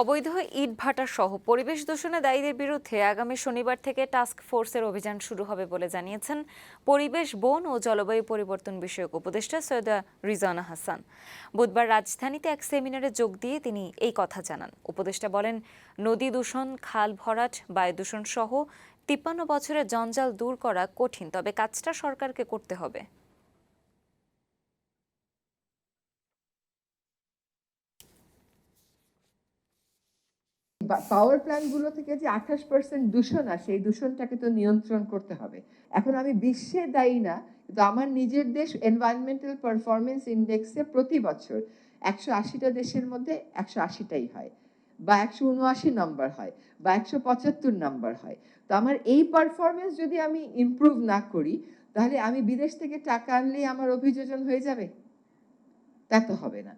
অবৈধ ইটভাটা সহ পরিবেশ দূষণে দায়ীদের বিরুদ্ধে আগামী শনিবার থেকে টাস্ক ফোর্সের অভিযান শুরু হবে বলে জানিয়েছেন পরিবেশ, বন ও জলবায়ু পরিবর্তন বিষয়ক উপদেষ্টা সৈয়দা রিজওয়ানা হাসান। বুধবার রাজধানীতে এক সেমিনারে যোগ দিয়ে তিনি এই কথা জানান। উপদেষ্টা বলেন, নদী দূষণ, খাল ভরাট, বায়ু দূষণ সহ ৫৩ বছরের জঞ্জাল দূর করা কঠিন, তবে কাজটা সরকারকে করতে হবে। পাওয়ার প্ল্যান্টগুলো থেকে যে 28% দূষণ আসে, এই দূষণটাকে তো নিয়ন্ত্রণ করতে হবে। এখন আমি বিশ্বে দায়ী না, কিন্তু আমার নিজের দেশ এনভায়রনমেন্টাল পারফরমেন্স ইন্ডেক্সে প্রতি বছর 180টা দেশের মধ্যে 180টাই হয়, বা 179 নাম্বার হয়, বা 175 নাম্বার হয়। তো আমার এই পারফরমেন্স যদি আমি ইমপ্রুভ না করি, তাহলে আমি বিদেশ থেকে টাকা আনলেই আমার অভিযোজন হয়ে যাবে? তা তো হবে না।